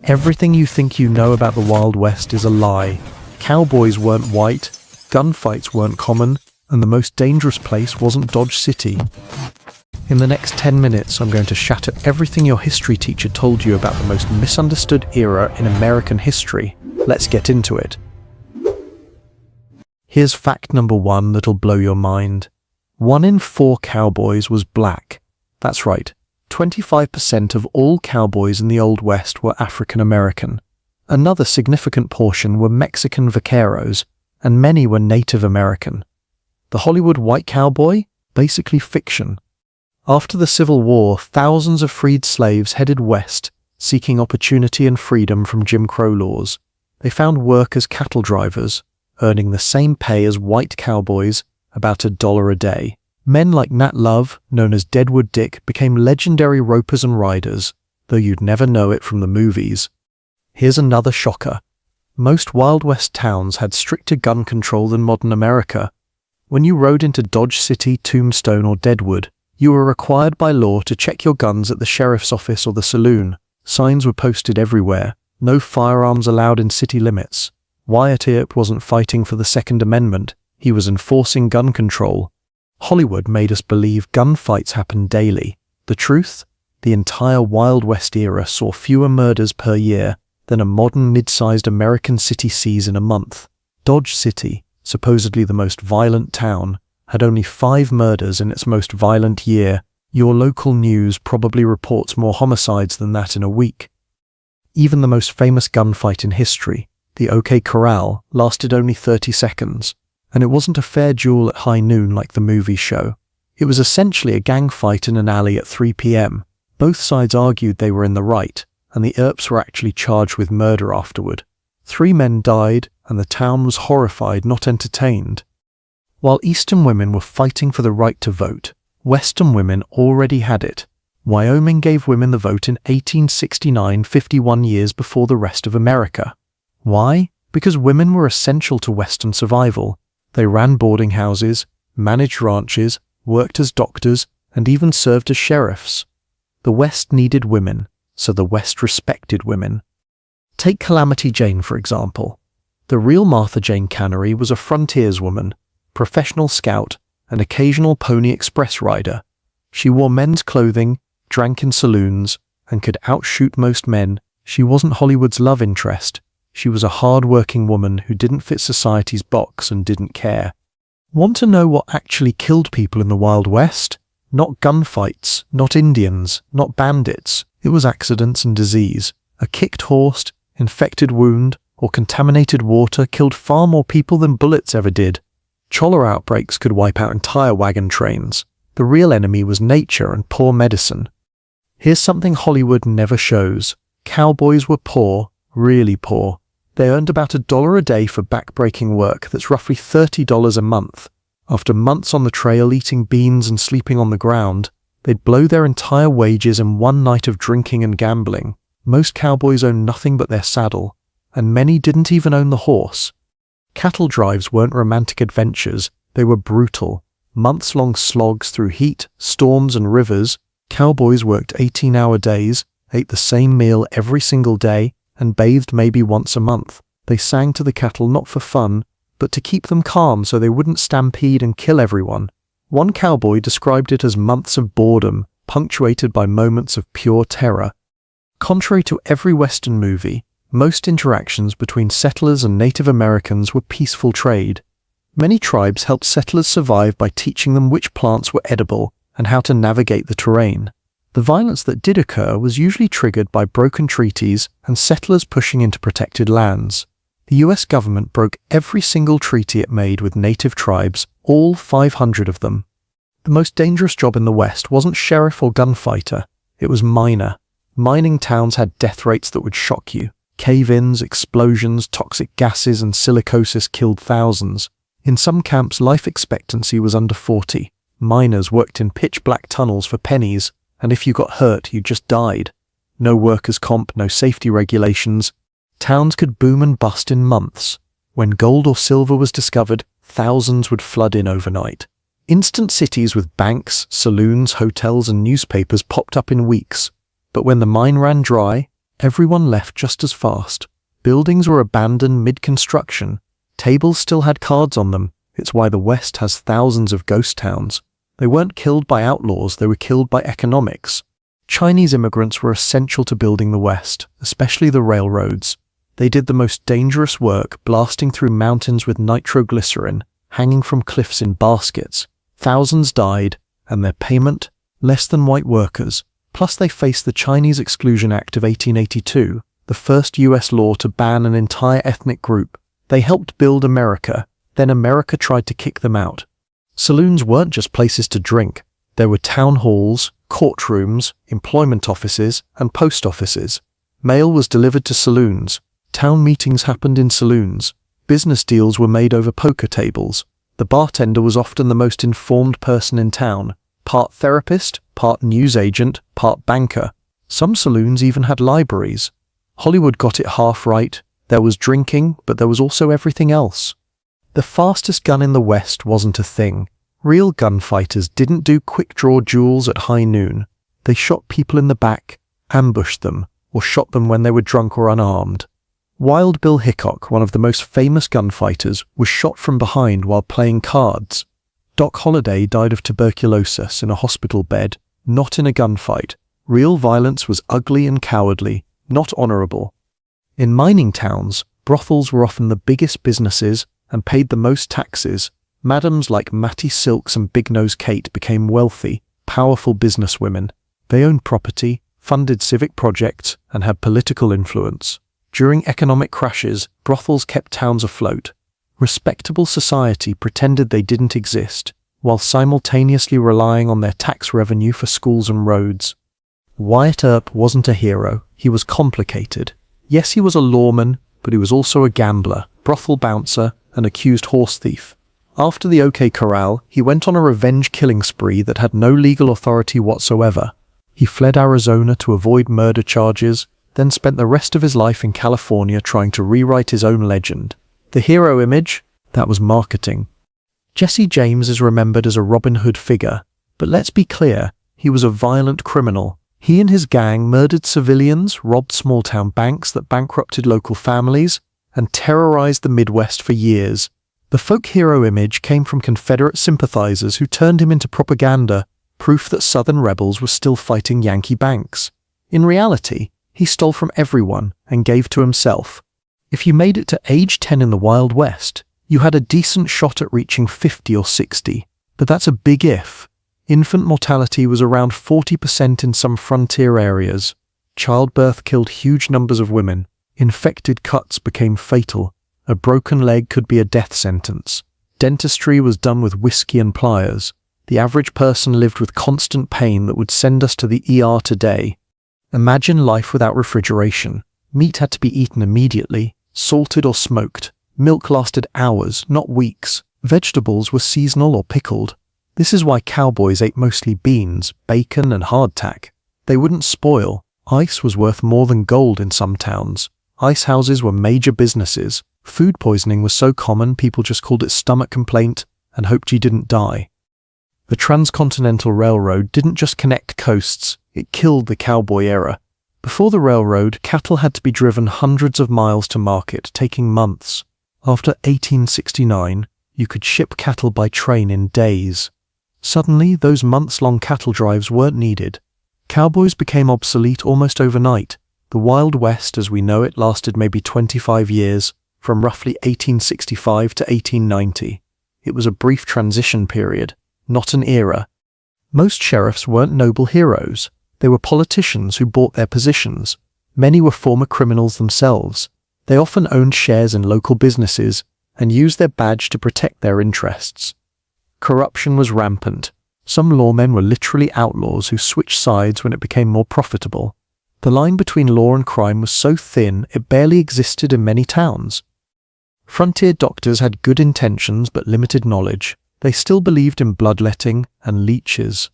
Everything you think you know about the Wild West is a lie. Cowboys weren't white, gunfights weren't common, and the most dangerous place wasn't Dodge City. In the next 10 minutes, I'm going to shatter everything your history teacher told you about the most misunderstood era in American history. Let's get into it. Here's fact number 1 that'll blow your mind. 1 in 4 cowboys was black. That's right, 25% of all cowboys in the Old West were African American. Another significant portion were Mexican vaqueros, and many were Native American. The Hollywood white cowboy? Basically fiction. After the Civil War, thousands of freed slaves headed west, seeking opportunity and freedom from Jim Crow laws. They found work as cattle drivers, earning the same pay as white cowboys, about $1 a day. Men like Nat Love, known as Deadwood Dick, became legendary ropers and riders, though you'd never know it from the movies. Here's another shocker. Most Wild West towns had stricter gun control than modern America. When you rode into Dodge City, Tombstone, or Deadwood, you were required by law to check your guns at the sheriff's office or the saloon. Signs were posted everywhere. No firearms allowed in city limits. Wyatt Earp wasn't fighting for the Second Amendment. He was enforcing gun control. Hollywood made us believe gunfights happened daily. The truth? The entire Wild West era saw fewer murders per year than a modern mid-sized American city sees in a month. Dodge City, supposedly the most violent town, had only 5 murders in its most violent year. Your local news probably reports more homicides than that in a week. Even the most famous gunfight in history, the OK Corral, lasted only 30 seconds. And it wasn't a fair duel at high noon like the movies show. It was essentially a gang fight in an alley at 3 p.m. Both sides argued they were in the right, and the Earps were actually charged with murder afterward. 3 men died, and the town was horrified, not entertained. While Eastern women were fighting for the right to vote, Western women already had it. Wyoming gave women the vote in 1869, 51 years before the rest of America. Why? Because women were essential to Western survival. They ran boarding houses, managed ranches, worked as doctors, and even served as sheriffs. The West needed women, so the West respected women. Take Calamity Jane, for example. The real Martha Jane Cannery was a frontierswoman, professional scout, and occasional Pony Express rider. She wore men's clothing, drank in saloons, and could outshoot most men. She wasn't Hollywood's love interest. She was a hard-working woman who didn't fit society's box and didn't care. Want to know what actually killed people in the Wild West? Not gunfights, not Indians, not bandits. It was accidents and disease. A kicked horse, infected wound, or contaminated water killed far more people than bullets ever did. Cholera outbreaks could wipe out entire wagon trains. The real enemy was nature and poor medicine. Here's something Hollywood never shows. Cowboys were poor, really poor. They earned about $1 a day for back-breaking work. That's roughly $30 a month. After months on the trail eating beans and sleeping on the ground, they'd blow their entire wages in one night of drinking and gambling. Most cowboys owned nothing but their saddle, and many didn't even own the horse. Cattle drives weren't romantic adventures, they were brutal. Months-long slogs through heat, storms, and rivers. Cowboys worked 18-hour days, ate the same meal every single day, and bathed maybe once a month. They sang to the cattle not for fun, but to keep them calm so they wouldn't stampede and kill everyone. One cowboy described it as months of boredom, punctuated by moments of pure terror. Contrary to every Western movie, most interactions between settlers and Native Americans were peaceful trade. Many tribes helped settlers survive by teaching them which plants were edible and how to navigate the terrain. The violence that did occur was usually triggered by broken treaties and settlers pushing into protected lands. The US government broke every single treaty it made with native tribes, all 500 of them. The most dangerous job in the West wasn't sheriff or gunfighter, it was miner. Mining towns had death rates that would shock you. Cave-ins, explosions, toxic gases, and silicosis killed thousands. In some camps, life expectancy was under 40. Miners worked in pitch-black tunnels for pennies, and if you got hurt, you just died. No workers' comp, no safety regulations. Towns could boom and bust in months. When gold or silver was discovered, thousands would flood in overnight. Instant cities with banks, saloons, hotels, and newspapers popped up in weeks. But when the mine ran dry, Everyone left just as fast. Buildings were abandoned mid-construction. Tables still had cards on them. It's why the West has thousands of ghost towns. They weren't killed by outlaws, they were killed by economics. Chinese immigrants were essential to building the West, especially the railroads. They did the most dangerous work, blasting through mountains with nitroglycerin, hanging from cliffs in baskets. Thousands died, and their payment? Less than white workers. Plus they faced the Chinese Exclusion Act of 1882, the first US law to ban an entire ethnic group. They helped build America, then America tried to kick them out. Saloons weren't just places to drink. There were town halls, courtrooms, employment offices, and post offices. Mail was delivered to saloons. Town meetings happened in saloons. Business deals were made over poker tables. The bartender was often the most informed person in town. Part therapist, part newsagent, part banker. Some saloons even had libraries. Hollywood got it half right. There was drinking, but there was also everything else. The fastest gun in the West wasn't a thing. Real gunfighters didn't do quick-draw duels at high noon. They shot people in the back, ambushed them, or shot them when they were drunk or unarmed. Wild Bill Hickok, one of the most famous gunfighters, was shot from behind while playing cards. Doc Holliday died of tuberculosis in a hospital bed, not in a gunfight. Real violence was ugly and cowardly, not honorable. In mining towns, brothels were often the biggest businesses and paid the most taxes. Madams like Mattie Silks and Big Nose Kate became wealthy, powerful businesswomen. They owned property, funded civic projects, and had political influence. During economic crashes, brothels kept towns afloat. Respectable society pretended they didn't exist, while simultaneously relying on their tax revenue for schools and roads. Wyatt Earp wasn't a hero, he was complicated. Yes, he was a lawman, but he was also a gambler, brothel bouncer, and accused horse thief. After the OK Corral, he went on a revenge killing spree that had no legal authority whatsoever. He fled Arizona to avoid murder charges, then spent the rest of his life in California trying to rewrite his own legend. The hero image? That was marketing. Jesse James is remembered as a Robin Hood figure, but let's be clear, he was a violent criminal. He and his gang murdered civilians, robbed small-town banks that bankrupted local families, and terrorized the Midwest for years. The folk hero image came from Confederate sympathizers who turned him into propaganda, proof that Southern rebels were still fighting Yankee banks. In reality, he stole from everyone and gave to himself. If you made it to age 10 in the Wild West, you had a decent shot at reaching 50 or 60, but that's a big if. Infant mortality was around 40% in some frontier areas. Childbirth killed huge numbers of women. Infected cuts became fatal. A broken leg could be a death sentence. Dentistry was done with whiskey and pliers. The average person lived with constant pain that would send us to the ER today. Imagine life without refrigeration. Meat had to be eaten immediately, salted or smoked. Milk lasted hours, not weeks. Vegetables were seasonal or pickled. This is why cowboys ate mostly beans, bacon, and hardtack. They wouldn't spoil. Ice was worth more than gold in some towns. Ice houses were major businesses. Food poisoning was so common people just called it stomach complaint and hoped you didn't die. The Transcontinental Railroad didn't just connect coasts, it killed the cowboy era. Before the railroad, cattle had to be driven hundreds of miles to market, taking months. After 1869, you could ship cattle by train in days. Suddenly, those months-long cattle drives weren't needed. Cowboys became obsolete almost overnight. The Wild West, as we know it, lasted maybe 25 years, from roughly 1865 to 1890. It was a brief transition period, not an era. Most sheriffs weren't noble heroes. They were politicians who bought their positions. Many were former criminals themselves. They often owned shares in local businesses and used their badge to protect their interests. Corruption was rampant. Some lawmen were literally outlaws who switched sides when it became more profitable. The line between law and crime was so thin it barely existed in many towns. Frontier doctors had good intentions but limited knowledge. They still believed in bloodletting and leeches.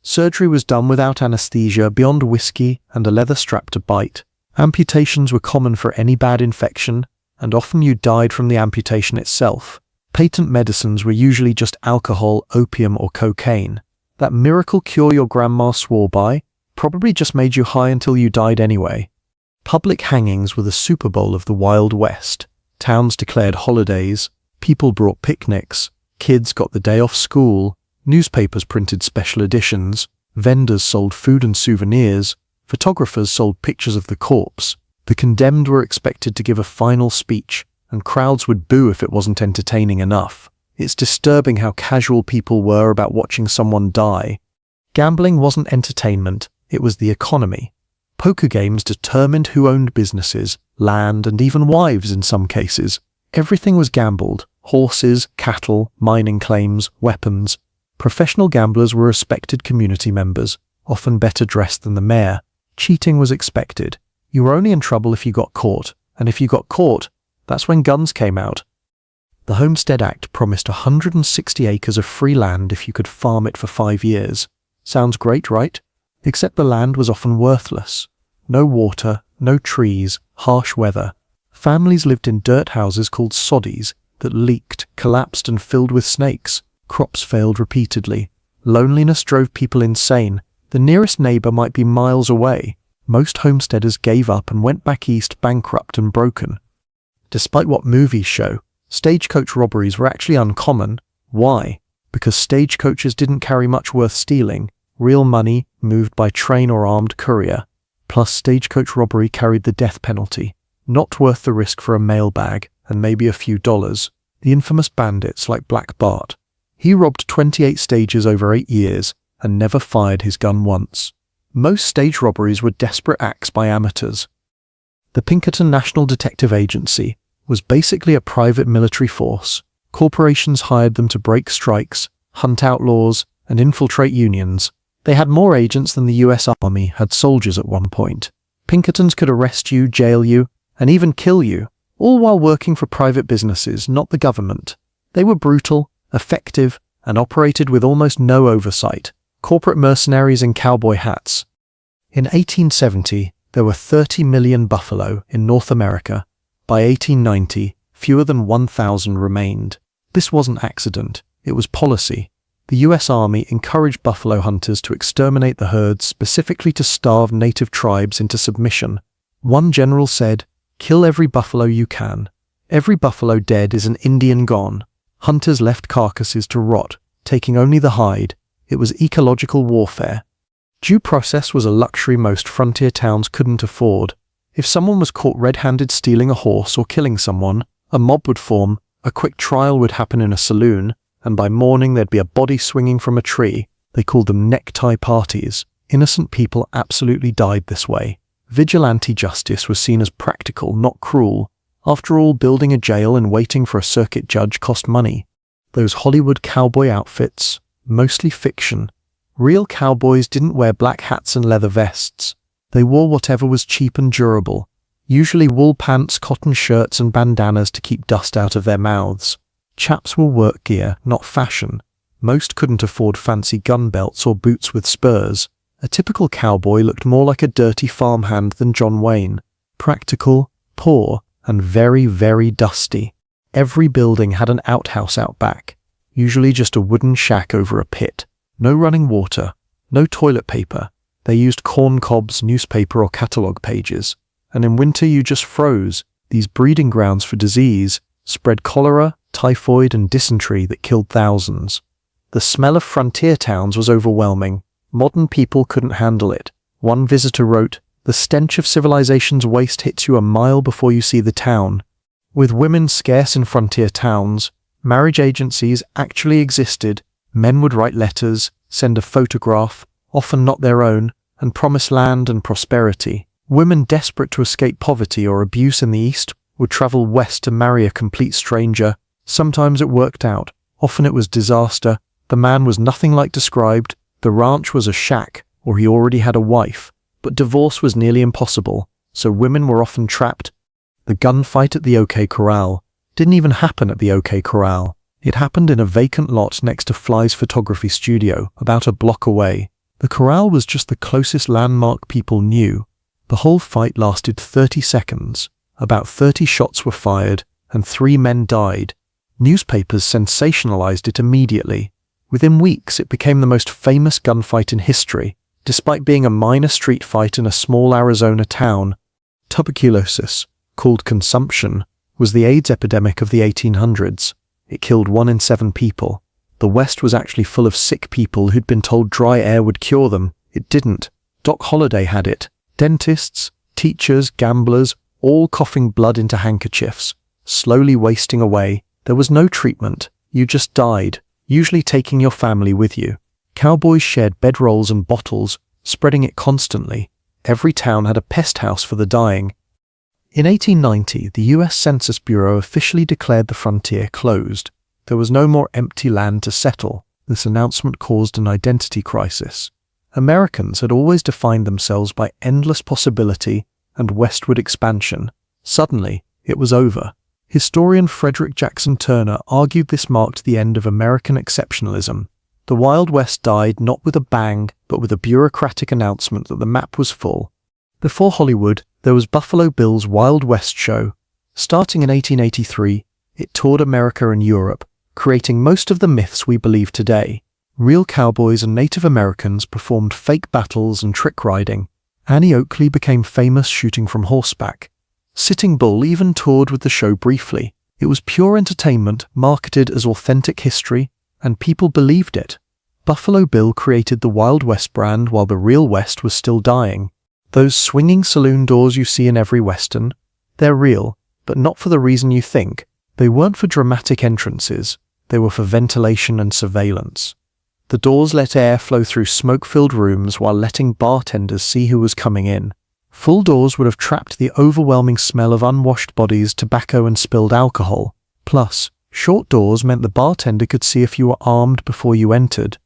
Surgery was done without anesthesia beyond whiskey and a leather strap to bite. Amputations were common for any bad infection, and often you died from the amputation itself. Patent medicines were usually just alcohol, opium, or cocaine. That miracle cure your grandma swore by probably just made you high until you died anyway. Public hangings were the Super Bowl of the Wild West. Towns declared holidays, people brought picnics, kids got the day off school, newspapers printed special editions, vendors sold food and souvenirs, photographers sold pictures of the corpse. The condemned were expected to give a final speech, and crowds would boo if it wasn't entertaining enough. It's disturbing how casual people were about watching someone die. Gambling wasn't entertainment, it was the economy. Poker games determined who owned businesses, land, and even wives in some cases. Everything was gambled: horses, cattle, mining claims, weapons. Professional gamblers were respected community members, often better dressed than the mayor. Cheating was expected. You were only in trouble if you got caught, and if you got caught, that's when guns came out. The Homestead Act promised 160 acres of free land if you could farm it for 5 years. Sounds great, right? Except the land was often worthless. No water, no trees, harsh weather. Families lived in dirt houses called soddies that leaked, collapsed, and filled with snakes. Crops failed repeatedly. Loneliness drove people insane. The nearest neighbor might be miles away. Most homesteaders gave up and went back east bankrupt and broken. Despite what movies show, stagecoach robberies were actually uncommon. Why? Because stagecoaches didn't carry much worth stealing. Real money, moved by train or armed courier. Plus, stagecoach robbery carried the death penalty. Not worth the risk for a mailbag, and maybe a few dollars. The infamous bandits like Black Bart. He robbed 28 stages over 8 years, and never fired his gun once. Most stage robberies were desperate acts by amateurs. The Pinkerton National Detective Agency was basically a private military force. Corporations hired them to break strikes, hunt outlaws, and infiltrate unions. They had more agents than the US Army had soldiers at one point. Pinkertons could arrest you, jail you, and even kill you, all while working for private businesses, not the government. They were brutal, effective, and operated with almost no oversight. Corporate mercenaries in cowboy hats. In 1870, there were 30 million buffalo in North America. By 1890, fewer than 1,000 remained. This wasn't accident, it was policy. The US Army encouraged buffalo hunters to exterminate the herds specifically to starve native tribes into submission. One general said, "Kill every buffalo you can. Every buffalo dead is an Indian gone." Hunters left carcasses to rot, taking only the hide. It was ecological warfare. Due process was a luxury most frontier towns couldn't afford. If someone was caught red-handed stealing a horse or killing someone, a mob would form, a quick trial would happen in a saloon, and by morning there'd be a body swinging from a tree. They called them necktie parties. Innocent people absolutely died this way. Vigilante justice was seen as practical, not cruel. After all, building a jail and waiting for a circuit judge cost money. Those Hollywood cowboy outfits, mostly fiction. Real cowboys didn't wear black hats and leather vests. They wore whatever was cheap and durable, usually wool pants, cotton shirts, and bandanas to keep dust out of their mouths. Chaps wore work gear, not fashion. Most couldn't afford fancy gun belts or boots with spurs. A typical cowboy looked more like a dirty farmhand than John Wayne. Practical, poor, and very, very dusty. Every building had an outhouse out back, usually just a wooden shack over a pit. No running water, no toilet paper. They used corn cobs, newspaper, or catalogue pages. And in winter you just froze. These breeding grounds for disease spread cholera, typhoid, and dysentery that killed thousands. The smell of frontier towns was overwhelming. Modern people couldn't handle it. One visitor wrote, "The stench of civilization's waste hits you a mile before you see the town." With women scarce in frontier towns, marriage agencies actually existed. Men would write letters, send a photograph, often not their own, and promise land and prosperity. Women desperate to escape poverty or abuse in the East would travel west to marry a complete stranger. Sometimes it worked out. Often it was disaster. The man was nothing like described. The ranch was a shack, or he already had a wife. But divorce was nearly impossible, so women were often trapped. The gunfight at the OK Corral didn't even happen at the OK Corral. It happened in a vacant lot next to Fly's photography studio, about a block away. The corral was just the closest landmark people knew. The whole fight lasted 30 seconds. About 30 shots were fired, and 3 men died. Newspapers sensationalized it immediately. Within weeks, it became the most famous gunfight in history, despite being a minor street fight in a small Arizona town. Tuberculosis, called consumption, was the AIDS epidemic of the 1800s. It killed 1 in 7 people. The West was actually full of sick people who'd been told dry air would cure them. It didn't. Doc Holliday had it. Dentists, teachers, gamblers, all coughing blood into handkerchiefs, slowly wasting away. There was no treatment. You just died, usually taking your family with you. Cowboys shared bedrolls and bottles, spreading it constantly. Every town had a pest house for the dying. In 1890, the US Census Bureau officially declared the frontier closed. There was no more empty land to settle. This announcement caused an identity crisis. Americans had always defined themselves by endless possibility and westward expansion. Suddenly, it was over. Historian Frederick Jackson Turner argued this marked the end of American exceptionalism. The Wild West died not with a bang, but with a bureaucratic announcement that the map was full. Before Hollywood, there was Buffalo Bill's Wild West show. Starting in 1883, it toured America and Europe, creating most of the myths we believe today. Real cowboys and Native Americans performed fake battles and trick riding. Annie Oakley became famous shooting from horseback. Sitting Bull even toured with the show briefly. It was pure entertainment, marketed as authentic history, and people believed it. Buffalo Bill created the Wild West brand while the real West was still dying. Those swinging saloon doors you see in every Western, they're real, but not for the reason you think. They weren't for dramatic entrances, they were for ventilation and surveillance. The doors let air flow through smoke-filled rooms while letting bartenders see who was coming in. Full doors would have trapped the overwhelming smell of unwashed bodies, tobacco, and spilled alcohol. Plus, short doors meant the bartender could see if you were armed before you entered.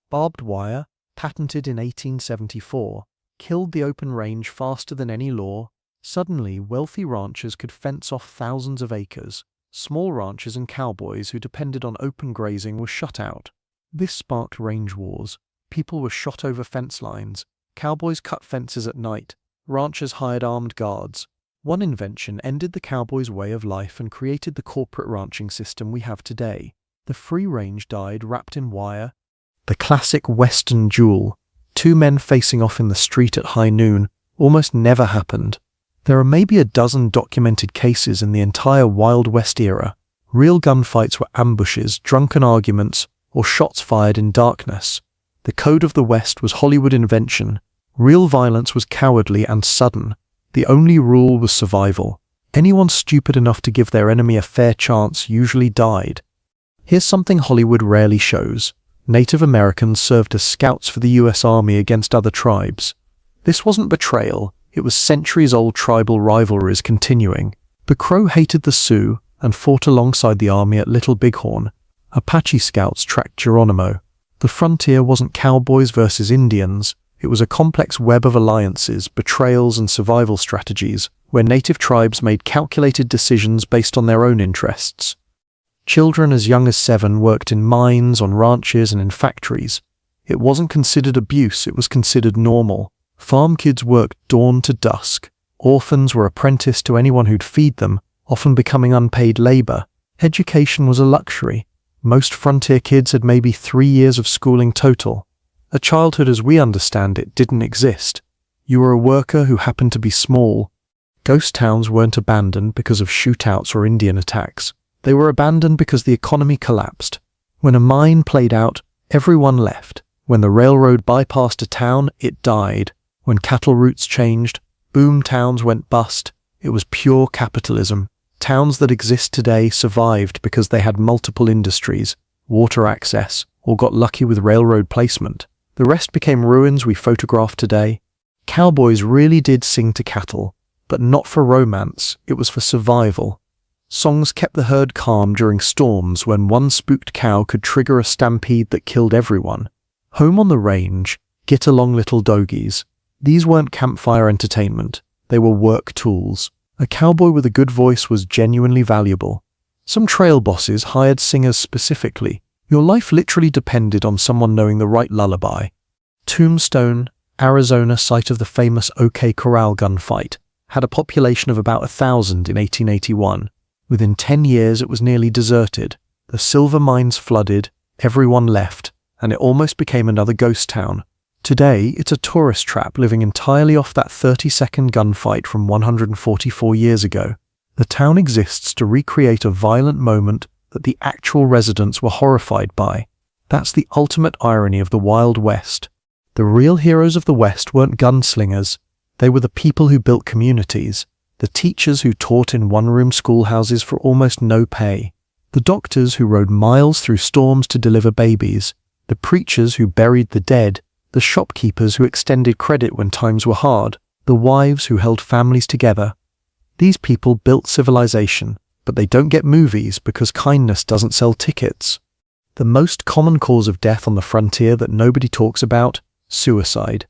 Barbed wire, patented in 1874, killed the open range faster than any law. Suddenly, wealthy ranchers could fence off thousands of acres. Small ranchers and cowboys who depended on open grazing were shut out. This sparked range wars. People were shot over fence lines. Cowboys cut fences at night. Ranchers hired armed guards. One invention ended the cowboys' way of life and created the corporate ranching system we have today. The free range died wrapped in wire. The classic Western duel, 2 men facing off in the street at high noon, almost never happened. There are maybe a dozen documented cases in the entire Wild West era. Real gunfights were ambushes, drunken arguments, or shots fired in darkness. The code of the West was Hollywood invention. Real violence was cowardly and sudden. The only rule was survival. Anyone stupid enough to give their enemy a fair chance usually died. Here's something Hollywood rarely shows. Native Americans served as scouts for the US Army against other tribes. This wasn't betrayal, it was centuries-old tribal rivalries continuing. The Crow hated the Sioux and fought alongside the army at Little Bighorn. Apache scouts tracked Geronimo. The frontier wasn't cowboys versus Indians. It was a complex web of alliances, betrayals, and survival strategies, where native tribes made calculated decisions based on their own interests. Children as young as 7 worked in mines, on ranches, and in factories. It wasn't considered abuse, it was considered normal. Farm kids worked dawn to dusk. Orphans were apprenticed to anyone who'd feed them, often becoming unpaid labor. Education was a luxury. Most frontier kids had maybe 3 years of schooling total. A childhood as we understand it didn't exist. You were a worker who happened to be small. Ghost towns weren't abandoned because of shootouts or Indian attacks. They were abandoned because the economy collapsed. When a mine played out, everyone left. When the railroad bypassed a town, it died. When cattle routes changed, boom towns went bust. It was pure capitalism. Towns that exist today survived because they had multiple industries, water access, or got lucky with railroad placement. The rest became ruins we photograph today. Cowboys really did sing to cattle, but not for romance, it was for survival. Songs kept the herd calm during storms when one spooked cow could trigger a stampede that killed everyone. Home on the range, get along little dogies. These weren't campfire entertainment, they were work tools. A cowboy with a good voice was genuinely valuable. Some trail bosses hired singers specifically. Your life literally depended on someone knowing the right lullaby. Tombstone, Arizona, site of the famous OK Corral gunfight, had a population of about 1,000 in 1881. Within 10 years it was nearly deserted. The silver mines flooded, everyone left, and it almost became another ghost town. Today, it's a tourist trap living entirely off that 30-second gunfight from 144 years ago. The town exists to recreate a violent moment that the actual residents were horrified by. That's the ultimate irony of the Wild West. The real heroes of the West weren't gunslingers. They were the people who built communities, the teachers who taught in one-room schoolhouses for almost no pay, the doctors who rode miles through storms to deliver babies, the preachers who buried the dead, the shopkeepers who extended credit when times were hard, the wives who held families together. These people built civilization, but they don't get movies because kindness doesn't sell tickets. The most common cause of death on the frontier that nobody talks about: suicide.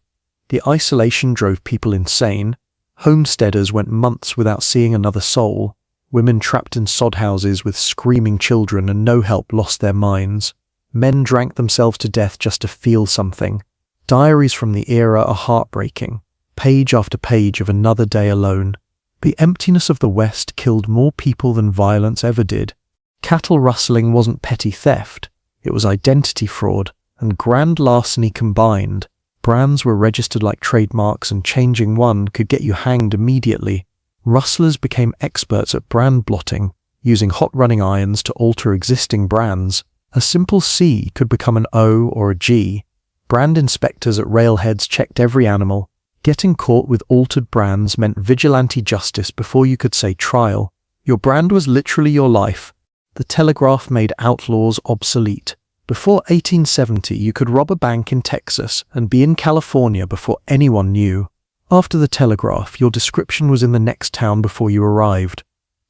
The isolation drove people insane. Homesteaders went months without seeing another soul. Women trapped in sod houses with screaming children and no help lost their minds. Men drank themselves to death just to feel something. Diaries from the era are heartbreaking, page after page of another day alone. The emptiness of the West killed more people than violence ever did. Cattle rustling wasn't petty theft, it was identity fraud and grand larceny combined. Brands were registered like trademarks, and changing one could get you hanged immediately. Rustlers became experts at brand blotting, using hot running irons to alter existing brands. A simple C could become an O or a G. Brand inspectors at railheads checked every animal. Getting caught with altered brands meant vigilante justice before you could say trial. Your brand was literally your life. The telegraph made outlaws obsolete. Before 1870, you could rob a bank in Texas and be in California before anyone knew. After the telegraph, your description was in the next town before you arrived.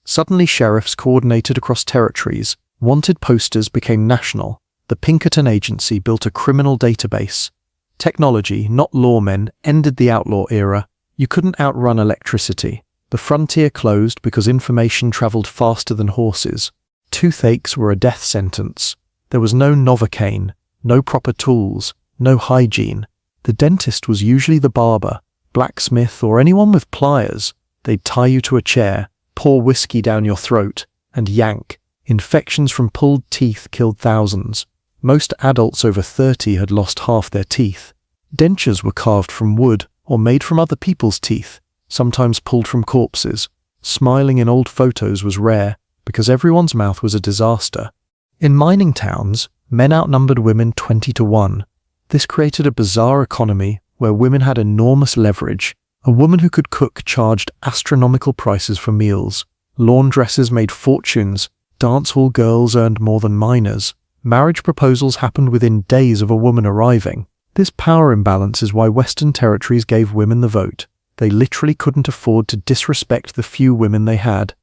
Suddenly, sheriffs coordinated across territories. Wanted posters became national. The Pinkerton Agency built a criminal database. Technology, not lawmen, ended the outlaw era. You couldn't outrun electricity. The frontier closed because information traveled faster than horses. Toothaches were a death sentence. There was no Novocaine, no proper tools, no hygiene. The dentist was usually the barber, blacksmith, or anyone with pliers. They'd tie you to a chair, pour whiskey down your throat, and yank. Infections from pulled teeth killed thousands. Most adults over 30 had lost half their teeth. Dentures were carved from wood or made from other people's teeth, sometimes pulled from corpses. Smiling in old photos was rare because everyone's mouth was a disaster. In mining towns, men outnumbered women 20-1. This created a bizarre economy where women had enormous leverage. A woman who could cook charged astronomical prices for meals. Laundresses made fortunes. Dance hall girls earned more than miners. Marriage proposals happened within days of a woman arriving. This power imbalance is why Western territories gave women the vote. They literally couldn't afford to disrespect the few women they had.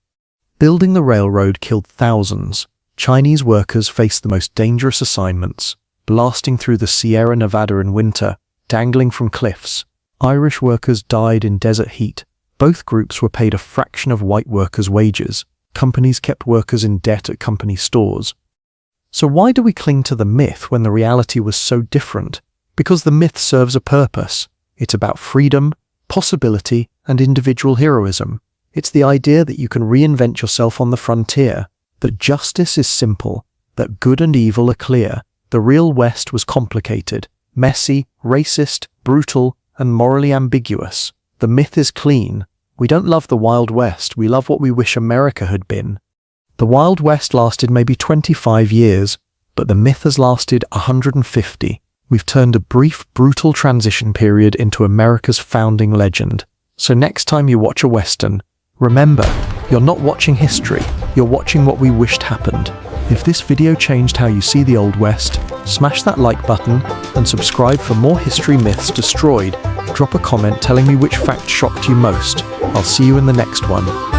Building the railroad killed thousands. Chinese workers faced the most dangerous assignments, blasting through the Sierra Nevada in winter, dangling from cliffs. Irish workers died in desert heat. Both groups were paid a fraction of white workers' wages. Companies kept workers in debt at company stores. So why do we cling to the myth when the reality was so different? Because the myth serves a purpose. It's about freedom, possibility, and individual heroism. It's the idea that you can reinvent yourself on the frontier, that justice is simple, that good and evil are clear. The real West was complicated, messy, racist, brutal, and morally ambiguous. The myth is clean. We don't love the Wild West, we love what we wish America had been. The Wild West lasted maybe 25 years, but the myth has lasted 150. We've turned a brief, brutal transition period into America's founding legend. So next time you watch a Western, remember, you're not watching history, you're watching what we wished happened. If this video changed how you see the Old West, smash that like button and subscribe for more history myths destroyed. Drop a comment telling me which fact shocked you most. I'll see you in the next one.